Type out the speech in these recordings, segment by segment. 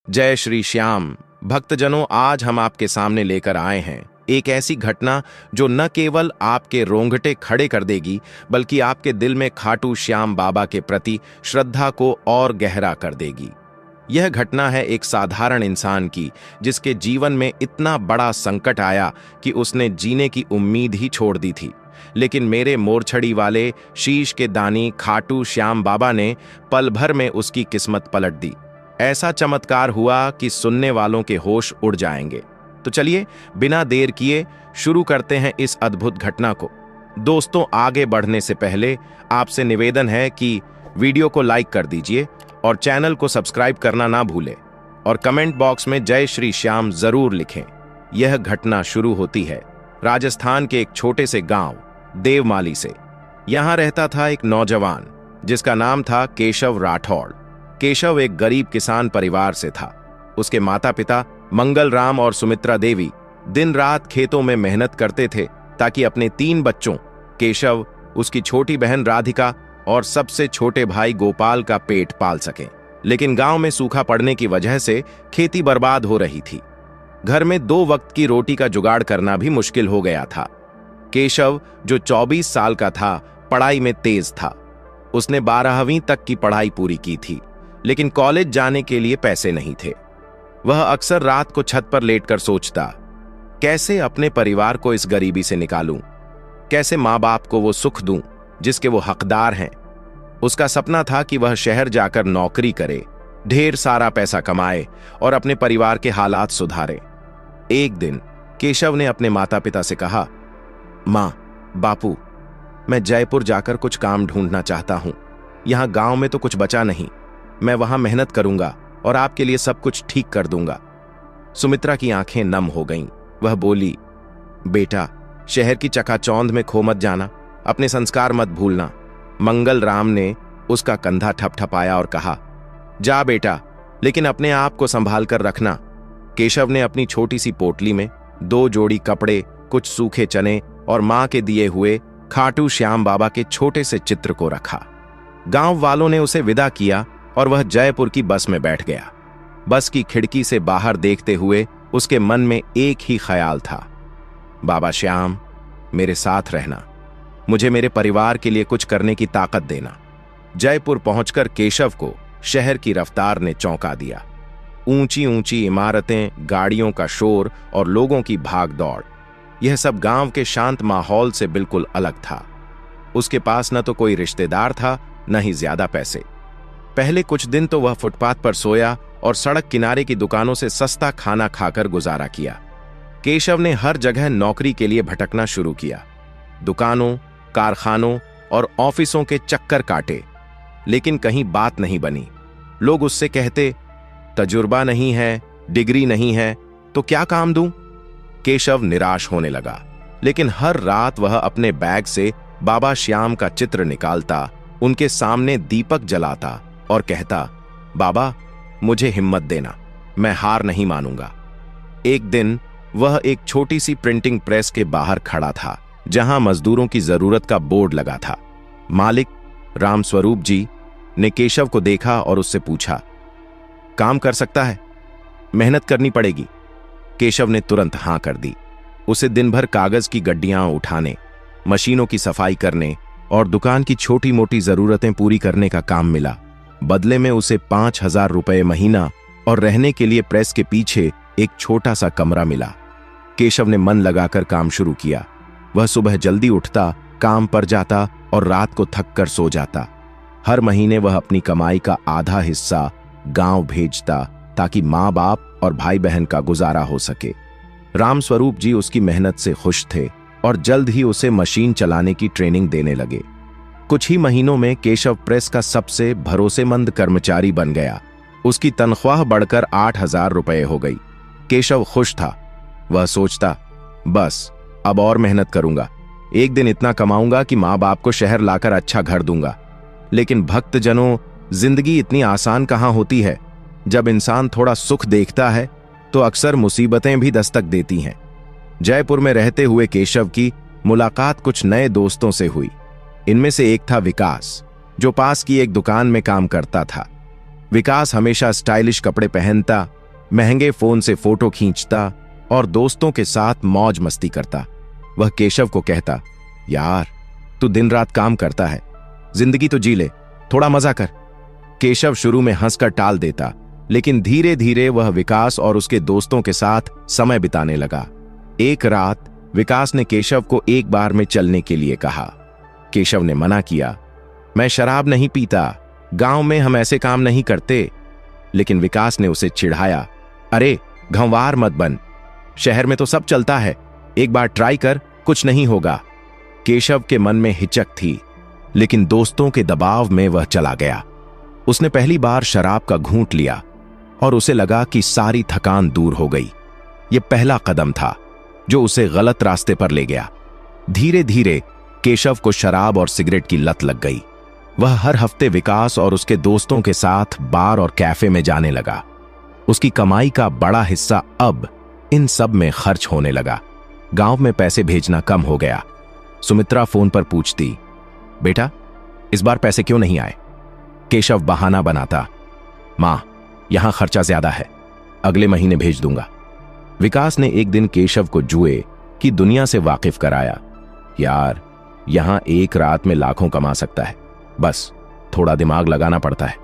जय श्री श्याम। भक्तजनों, आज हम आपके सामने लेकर आए हैं एक ऐसी घटना जो न केवल आपके रोंगटे खड़े कर देगी बल्कि आपके दिल में खाटू श्याम बाबा के प्रति श्रद्धा को और गहरा कर देगी। यह घटना है एक साधारण इंसान की, जिसके जीवन में इतना बड़ा संकट आया कि उसने जीने की उम्मीद ही छोड़ दी थी। लेकिन मेरे मोरछड़ी वाले शीश के दानी खाटू श्याम बाबा ने पल भर में उसकी किस्मत पलट दी। ऐसा चमत्कार हुआ कि सुनने वालों के होश उड़ जाएंगे। तो चलिए बिना देर किए शुरू करते हैं इस अद्भुत घटना को। दोस्तों, आगे बढ़ने से पहले आपसे निवेदन है कि वीडियो को लाइक कर दीजिए और चैनल को सब्सक्राइब करना ना भूलें और कमेंट बॉक्स में जय श्री श्याम जरूर लिखें। यह घटना शुरू होती है राजस्थान के एक छोटे से गांव देवमाली से। यहां रहता था एक नौजवान जिसका नाम था केशव राठौड़। केशव एक गरीब किसान परिवार से था। उसके माता पिता मंगल राम और सुमित्रा देवी दिन रात खेतों में मेहनत करते थे ताकि अपने 3 बच्चों केशव, उसकी छोटी बहन राधिका और सबसे छोटे भाई गोपाल का पेट पाल सकें। लेकिन गांव में सूखा पड़ने की वजह से खेती बर्बाद हो रही थी। घर में 2 वक्त की रोटी का जुगाड़ करना भी मुश्किल हो गया था। केशव, जो 24 साल का था, पढ़ाई में तेज था। उसने 12वीं तक की पढ़ाई पूरी की थी, लेकिन कॉलेज जाने के लिए पैसे नहीं थे। वह अक्सर रात को छत पर लेटकर सोचता, कैसे अपने परिवार को इस गरीबी से निकालूं, कैसे माँ बाप को वो सुख दूं जिसके वो हकदार हैं। उसका सपना था कि वह शहर जाकर नौकरी करे, ढेर सारा पैसा कमाए और अपने परिवार के हालात सुधारे। एक दिन केशव ने अपने माता पिता से कहा, माँ, बापू, मैं जयपुर जाकर कुछ काम ढूंढना चाहता हूं। यहां गांव में तो कुछ बचा नहीं। मैं वहां मेहनत करूंगा और आपके लिए सब कुछ ठीक कर दूंगा। सुमित्रा की आंखें नम हो गईं। वह बोली, बेटा, शहर की चकाचौंध में खो मत जाना, अपने संस्कार मत भूलना। मंगल राम ने उसका कंधा ठपठपाया और कहा, जा बेटा, लेकिन अपने आप को संभाल कर रखना। केशव ने अपनी छोटी सी पोटली में 2 जोड़ी कपड़े, कुछ सूखे चने और मां के दिए हुए खाटू श्याम बाबा के छोटे से चित्र को रखा। गांव वालों ने उसे विदा किया और वह जयपुर की बस में बैठ गया। बस की खिड़की से बाहर देखते हुए उसके मन में एक ही ख्याल था, बाबा श्याम, मेरे साथ रहना, मुझे मेरे परिवार के लिए कुछ करने की ताकत देना। जयपुर पहुंचकर केशव को शहर की रफ्तार ने चौंका दिया। ऊंची ऊंची इमारतें, गाड़ियों का शोर और लोगों की भाग दौड़, यह सब गांव के शांत माहौल से बिल्कुल अलग था। उसके पास न तो कोई रिश्तेदार था, न ही ज्यादा पैसे। पहले कुछ दिन तो वह फुटपाथ पर सोया और सड़क किनारे की दुकानों से सस्ता खाना खाकर गुजारा किया। केशव ने हर जगह नौकरी के लिए भटकना शुरू किया। दुकानों, कारखानों और ऑफिसों के चक्कर काटे, लेकिन कहीं बात नहीं बनी। लोग उससे कहते, तजुर्बा नहीं है, डिग्री नहीं है, तो क्या काम दूं? केशव निराश होने लगा, लेकिन हर रात वह अपने बैग से बाबा श्याम का चित्र निकालता, उनके सामने दीपक जलाता और कहता, बाबा, मुझे हिम्मत देना, मैं हार नहीं मानूंगा। एक दिन वह एक छोटी सी प्रिंटिंग प्रेस के बाहर खड़ा था, जहां मजदूरों की जरूरत का बोर्ड लगा था। मालिक रामस्वरूप जी ने केशव को देखा और उससे पूछा, काम कर सकता है? मेहनत करनी पड़ेगी। केशव ने तुरंत हां कर दी। उसे दिन भर कागज की गड्डियां उठाने, मशीनों की सफाई करने और दुकान की छोटी मोटी जरूरतें पूरी करने का काम मिला। बदले में उसे 5,000 रुपये महीना और रहने के लिए प्रेस के पीछे एक छोटा सा कमरा मिला। केशव ने मन लगाकर काम शुरू किया। वह सुबह जल्दी उठता, काम पर जाता और रात को थक कर सो जाता। हर महीने वह अपनी कमाई का आधा हिस्सा गांव भेजता ताकि माँ बाप और भाई बहन का गुजारा हो सके। रामस्वरूप जी उसकी मेहनत से खुश थे और जल्द ही उसे मशीन चलाने की ट्रेनिंग देने लगे। कुछ ही महीनों में केशव प्रेस का सबसे भरोसेमंद कर्मचारी बन गया। उसकी तनख्वाह बढ़कर 8,000 रुपये हो गई। केशव खुश था। वह सोचता, बस अब और मेहनत करूंगा, एक दिन इतना कमाऊंगा कि माँ बाप को शहर लाकर अच्छा घर दूंगा। लेकिन भक्तजनों, जिंदगी इतनी आसान कहां होती है। जब इंसान थोड़ा सुख देखता है तो अक्सर मुसीबतें भी दस्तक देती हैं। जयपुर में रहते हुए केशव की मुलाकात कुछ नए दोस्तों से हुई। इनमें से एक था विकास, जो पास की एक दुकान में काम करता था। विकास हमेशा स्टाइलिश कपड़े पहनता महंगे फोन से फोटो खींचता और दोस्तों के साथ मौज मस्ती करता। वह केशव को कहता, यार तू दिन रात काम करता है, जिंदगी तो जी ले, थोड़ा मजा कर। केशव शुरू में हंसकर टाल देता, लेकिन धीरे धीरे वह विकास और उसके दोस्तों के साथ समय बिताने लगा। एक रात विकास ने केशव को एक बार में चलने के लिए कहा। केशव ने मना किया, मैं शराब नहीं पीता, गांव में हम ऐसे काम नहीं करते। लेकिन विकास ने उसे चिढ़ाया, अरे घंवार मत बन, शहर में तो सब चलता है, एक बार ट्राई कर, कुछ नहीं होगा। केशव के मन में हिचक थी, लेकिन दोस्तों के दबाव में वह चला गया। उसने पहली बार शराब का घूंट लिया और उसे लगा कि सारी थकान दूर हो गई। यह पहला कदम था जो उसे गलत रास्ते पर ले गया। धीरे धीरे केशव को शराब और सिगरेट की लत लग गई। वह हर हफ्ते विकास और उसके दोस्तों के साथ बार और कैफे में जाने लगा। उसकी कमाई का बड़ा हिस्सा अब इन सब में खर्च होने लगा। गांव में पैसे भेजना कम हो गया। सुमित्रा फोन पर पूछती, बेटा इस बार पैसे क्यों नहीं आए? केशव बहाना बनाता, मां यहां खर्चा ज्यादा है, अगले महीने भेज दूंगा। विकास ने एक दिन केशव को जुए की दुनिया से वाकिफ कराया। यार यहां एक रात में लाखों कमा सकता है, बस थोड़ा दिमाग लगाना पड़ता है।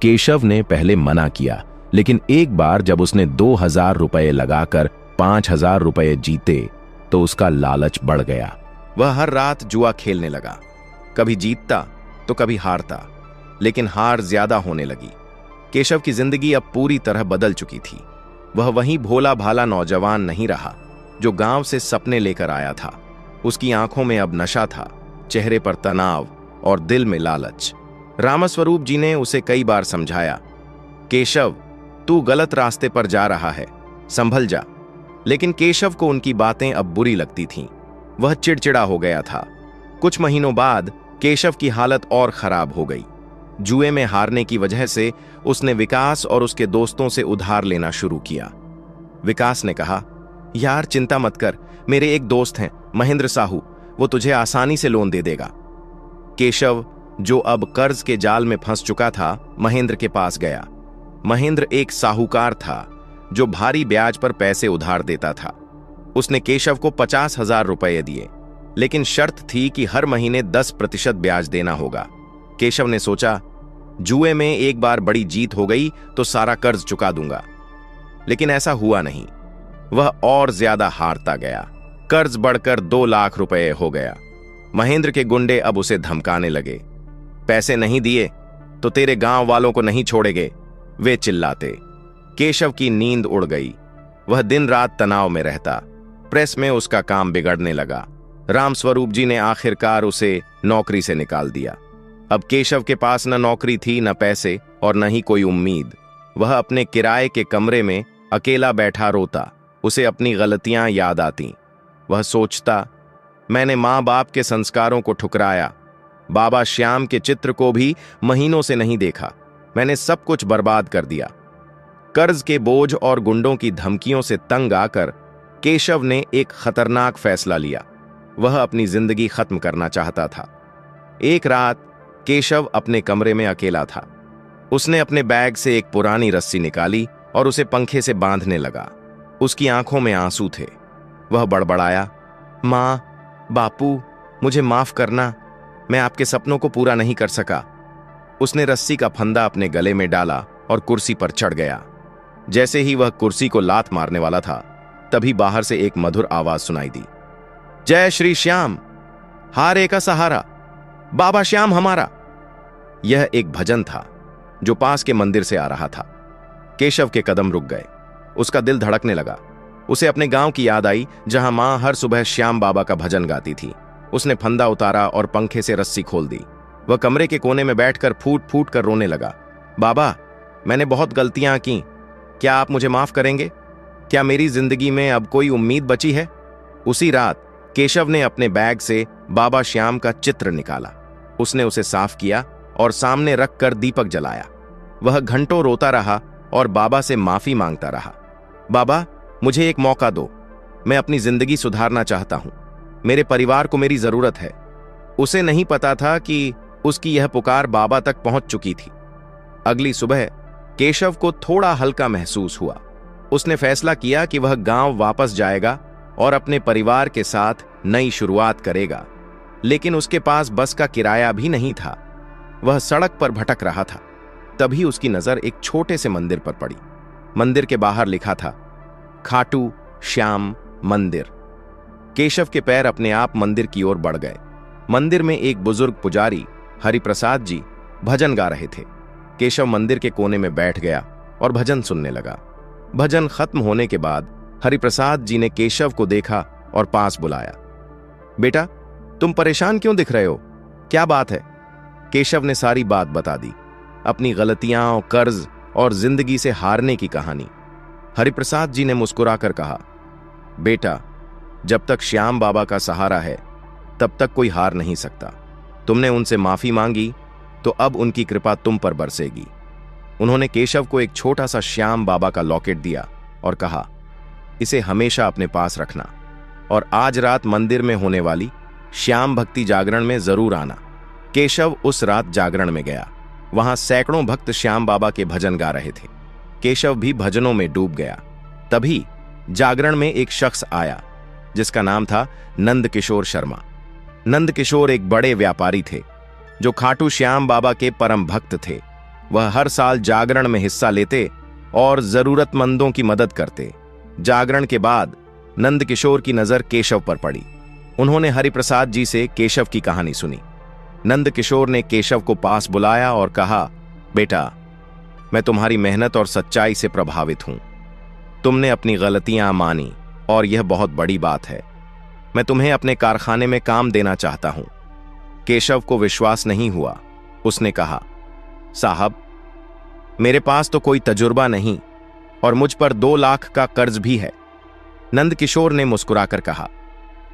केशव ने पहले मना किया, लेकिन एक बार जब उसने 2000 रुपए लगाकर 5000 रुपए जीते तो उसका लालच बढ़ गया। वह हर रात जुआ खेलने लगा, कभी जीतता तो कभी हारता, लेकिन हार ज्यादा होने लगी। केशव की जिंदगी अब पूरी तरह बदल चुकी थी। वह वही भोला भाला नौजवान नहीं रहा जो गांव से सपने लेकर आया था। उसकी आंखों में अब नशा था, चेहरे पर तनाव और दिल में लालच। रामस्वरूप जी ने उसे कई बार समझाया, केशव तू गलत रास्ते पर जा रहा है, संभल जा। लेकिन केशव को उनकी बातें अब बुरी लगती थीं। वह चिड़चिड़ा हो गया था। कुछ महीनों बाद केशव की हालत और खराब हो गई। जुए में हारने की वजह से उसने विकास और उसके दोस्तों से उधार लेना शुरू किया। विकास ने कहा, यार चिंता मत कर, मेरे एक दोस्त हैं महेंद्र साहू, वो तुझे आसानी से लोन दे देगा। केशव जो अब कर्ज के जाल में फंस चुका था, महेंद्र के पास गया। महेंद्र एक साहूकार था जो भारी ब्याज पर पैसे उधार देता था। उसने केशव को 50,000 रुपए दिए, लेकिन शर्त थी कि हर महीने 10% ब्याज देना होगा। केशव ने सोचा, जुए में एक बार बड़ी जीत हो गई तो सारा कर्ज चुका दूंगा, लेकिन ऐसा हुआ नहीं। वह और ज्यादा हारता गया। कर्ज बढ़कर 2 लाख रुपए हो गया। महेंद्र के गुंडे अब उसे धमकाने लगे, पैसे नहीं दिए तो तेरे गांव वालों को नहीं छोड़ेंगे, वे चिल्लाते। केशव की नींद उड़ गई। वह दिन रात तनाव में रहता। प्रेस में उसका काम बिगड़ने लगा। रामस्वरूप जी ने आखिरकार उसे नौकरी से निकाल दिया। अब केशव के पास न नौकरी थी, न पैसे और न ही कोई उम्मीद। वह अपने किराए के कमरे में अकेला बैठा रोता। उसे अपनी गलतियां याद आती। वह सोचता, मैंने मां बाप के संस्कारों को ठुकराया, बाबा श्याम के चित्र को भी महीनों से नहीं देखा, मैंने सब कुछ बर्बाद कर दिया। कर्ज के बोझ और गुंडों की धमकियों से तंग आकर केशव ने एक खतरनाक फैसला लिया। वह अपनी जिंदगी खत्म करना चाहता था। एक रात केशव अपने कमरे में अकेला था। उसने अपने बैग से एक पुरानी रस्सी निकाली और उसे पंखे से बांधने लगा। उसकी आंखों में आंसू थे। वह बड़बड़ाया, मां, बापू, मुझे माफ करना, मैं आपके सपनों को पूरा नहीं कर सका। उसने रस्सी का फंदा अपने गले में डाला और कुर्सी पर चढ़ गया। जैसे ही वह कुर्सी को लात मारने वाला था, तभी बाहर से एक मधुर आवाज सुनाई दी, जय श्री श्याम, हारे का सहारा, बाबा श्याम हमारा। यह एक भजन था जो पास के मंदिर से आ रहा था। केशव के कदम रुक गए। उसका दिल धड़कने लगा। उसे अपने गांव की याद आई, जहां मां हर सुबह श्याम बाबा का भजन गाती थी। उसने फंदा उतारा और पंखे से रस्सी खोल दी। वह कमरे के कोने में बैठकर फूट फूट कर रोने लगा। बाबा, मैंने बहुत गलतियां की, क्या आप मुझे माफ करेंगे? क्या मेरी जिंदगी में अब कोई उम्मीद बची है? उसी रात केशव ने अपने बैग से बाबा श्याम का चित्र निकाला। उसने उसे साफ किया और सामने रखकर दीपक जलाया। वह घंटों रोता रहा और बाबा से माफी मांगता रहा। बाबा, मुझे एक मौका दो, मैं अपनी जिंदगी सुधारना चाहता हूं, मेरे परिवार को मेरी जरूरत है। उसे नहीं पता था कि उसकी यह पुकार बाबा तक पहुंच चुकी थी। अगली सुबह केशव को थोड़ा हल्का महसूस हुआ। उसने फैसला किया कि वह गांव वापस जाएगा और अपने परिवार के साथ नई शुरुआत करेगा। लेकिन उसके पास बस का किराया भी नहीं था। वह सड़क पर भटक रहा था। तभी उसकी नजर एक छोटे से मंदिर पर पड़ी। मंदिर के बाहर लिखा था, खाटू श्याम मंदिर। केशव के पैर अपने आप मंदिर की ओर बढ़ गए। मंदिर में एक बुजुर्ग पुजारी हरिप्रसाद जी भजन गा रहे थे। केशव मंदिर के कोने में बैठ गया और भजन सुनने लगा। भजन खत्म होने के बाद हरिप्रसाद जी ने केशव को देखा और पास बुलाया। बेटा, तुम परेशान क्यों दिख रहे हो? क्या बात है? केशव ने सारी बात बता दी, अपनी गलतियां, कर्ज और जिंदगी से हारने की कहानी। हरिप्रसाद जी ने मुस्कुराकर कहा, बेटा, जब तक श्याम बाबा का सहारा है तब तक कोई हार नहीं सकता। तुमने उनसे माफी मांगी तो अब उनकी कृपा तुम पर बरसेगी। उन्होंने केशव को एक छोटा सा श्याम बाबा का लॉकेट दिया और कहा, इसे हमेशा अपने पास रखना और आज रात मंदिर में होने वाली श्याम भक्ति जागरण में जरूर आना। केशव उस रात जागरण में गया। वहां सैकड़ों भक्त श्याम बाबा के भजन गा रहे थे। केशव भी भजनों में डूब गया। तभी जागरण में एक शख्स आया जिसका नाम था नंद किशोर शर्मा। नंद किशोर एक बड़े व्यापारी थे जो खाटू श्याम बाबा के परम भक्त थे। वह हर साल जागरण में हिस्सा लेते और जरूरतमंदों की मदद करते। जागरण के बाद नंद किशोर की नजर केशव पर पड़ी। उन्होंने हरिप्रसाद जी से केशव की कहानी सुनी। नंद किशोर ने केशव को पास बुलाया और कहा, बेटा, मैं तुम्हारी मेहनत और सच्चाई से प्रभावित हूं। तुमने अपनी गलतियां मानी और यह बहुत बड़ी बात है। मैं तुम्हें अपने कारखाने में काम देना चाहता हूं। केशव को विश्वास नहीं हुआ। उसने कहा, साहब, मेरे पास तो कोई तजुर्बा नहीं और मुझ पर 2 लाख का कर्ज भी है। नंद किशोर ने मुस्कुराकर कहा,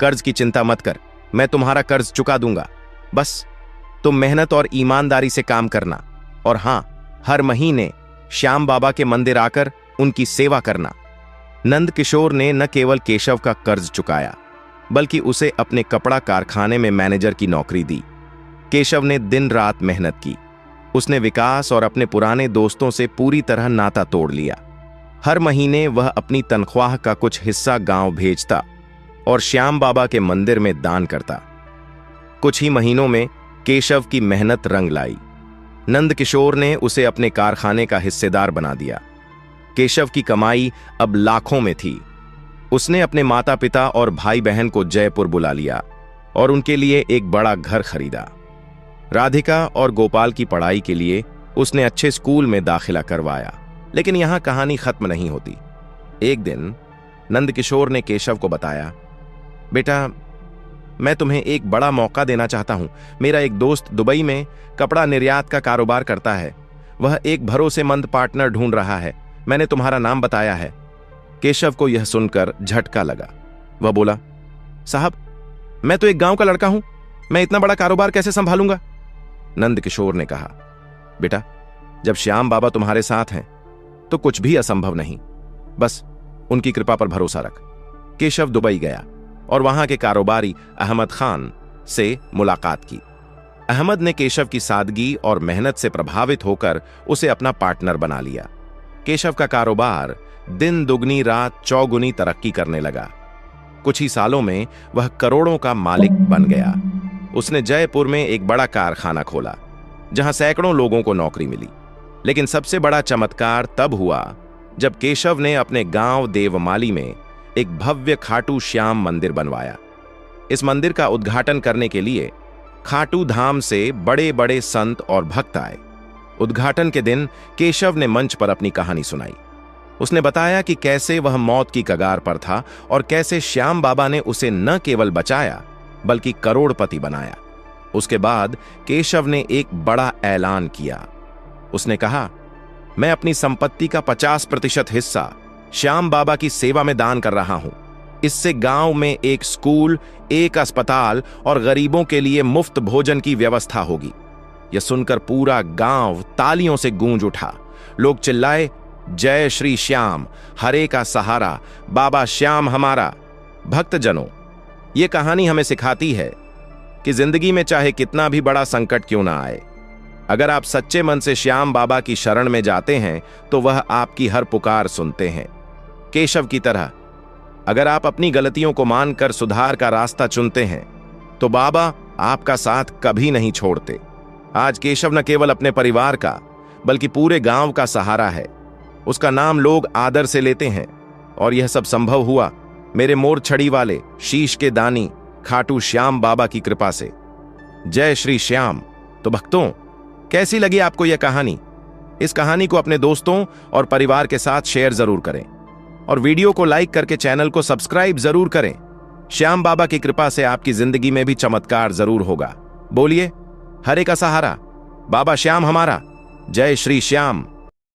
कर्ज की चिंता मत कर, मैं तुम्हारा कर्ज चुका दूंगा। बस तुम मेहनत और ईमानदारी से काम करना और हां, हर महीने श्याम बाबा के मंदिर आकर उनकी सेवा करना। नंद किशोर ने न केवल केशव का कर्ज चुकाया बल्कि उसे अपने कपड़ा कारखाने में मैनेजर की नौकरी दी। केशव ने दिन रात मेहनत की। उसने विकास और अपने पुराने दोस्तों से पूरी तरह नाता तोड़ लिया। हर महीने वह अपनी तनख्वाह का कुछ हिस्सा गांव भेजता और श्याम बाबा के मंदिर में दान करता। कुछ ही महीनों में केशव की मेहनत रंग लाई। नंद किशोर ने उसे अपने कारखाने का हिस्सेदार बना दिया। केशव की कमाई अब लाखों में थी। उसने अपने माता पिता और भाई बहन को जयपुर बुला लिया और उनके लिए एक बड़ा घर खरीदा। राधिका और गोपाल की पढ़ाई के लिए उसने अच्छे स्कूल में दाखिला करवाया। लेकिन यहां कहानी खत्म नहीं होती। एक दिन नंद किशोर ने केशव को बताया, बेटा, मैं तुम्हें एक बड़ा मौका देना चाहता हूं। मेरा एक दोस्त दुबई में कपड़ा निर्यात का कारोबार करता है। वह एक भरोसेमंद पार्टनर ढूंढ रहा है। मैंने तुम्हारा नाम बताया है। केशव को यह सुनकर झटका लगा। वह बोला, साहब, मैं तो एक गांव का लड़का हूं, मैं इतना बड़ा कारोबार कैसे संभालूंगा? नंद किशोर ने कहा, बेटा, जब श्याम बाबा तुम्हारे साथ हैं तो कुछ भी असंभव नहीं। बस उनकी कृपा पर भरोसा रख। केशव दुबई गया और वहां के कारोबारी अहमद खान से मुलाकात की। अहमद ने केशव की सादगी और मेहनत से प्रभावित होकर उसे अपना पार्टनर बना लिया। केशव का कारोबार दिन दुगनी रात चौगुनी तरक्की करने लगा। कुछ ही सालों में वह करोड़ों का मालिक बन गया। उसने जयपुर में एक बड़ा कारखाना खोला जहां सैकड़ों लोगों को नौकरी मिली। लेकिन सबसे बड़ा चमत्कार तब हुआ जब केशव ने अपने गांव देवमाली में एक भव्य खाटू श्याम मंदिर बनवाया। इस मंदिर का उद्घाटन करने के लिए खाटू धाम से बड़े बड़े संत और भक्त आए। उद्घाटन के दिन केशव ने मंच पर अपनी कहानी सुनाई। उसने बताया कि कैसे वह मौत की कगार पर था और कैसे श्याम बाबा ने उसे न केवल बचाया बल्कि करोड़पति बनाया। उसके बाद केशव ने एक बड़ा ऐलान किया। उसने कहा, मैं अपनी संपत्ति का 50% हिस्सा श्याम बाबा की सेवा में दान कर रहा हूं। इससे गांव में एक स्कूल, एक अस्पताल और गरीबों के लिए मुफ्त भोजन की व्यवस्था होगी। यह सुनकर पूरा गांव तालियों से गूंज उठा। लोग चिल्लाए, जय श्री श्याम, हरे का सहारा, बाबा श्याम हमारा। भक्तजनों, यह कहानी हमें सिखाती है कि जिंदगी में चाहे कितना भी बड़ा संकट क्यों ना आए, अगर आप सच्चे मन से श्याम बाबा की शरण में जाते हैं तो वह आपकी हर पुकार सुनते हैं। केशव की तरह। अगर आप अपनी गलतियों को मानकर सुधार का रास्ता चुनते हैं तो बाबा आपका साथ कभी नहीं छोड़ते। आज केशव न केवल अपने परिवार का बल्कि पूरे गांव का सहारा है। उसका नाम लोग आदर से लेते हैं और यह सब संभव हुआ मेरे मोर छड़ी वाले शीश के दानी खाटू श्याम बाबा की कृपा से। जय श्री श्याम। तो भक्तों, कैसी लगी आपको यह कहानी? इस कहानी को अपने दोस्तों और परिवार के साथ शेयर जरूर करें और वीडियो को लाइक करके चैनल को सब्सक्राइब जरूर करें। श्याम बाबा की कृपा से आपकी जिंदगी में भी चमत्कार जरूर होगा। बोलिए, हरे का सहारा, बाबा श्याम हमारा। जय श्री श्याम।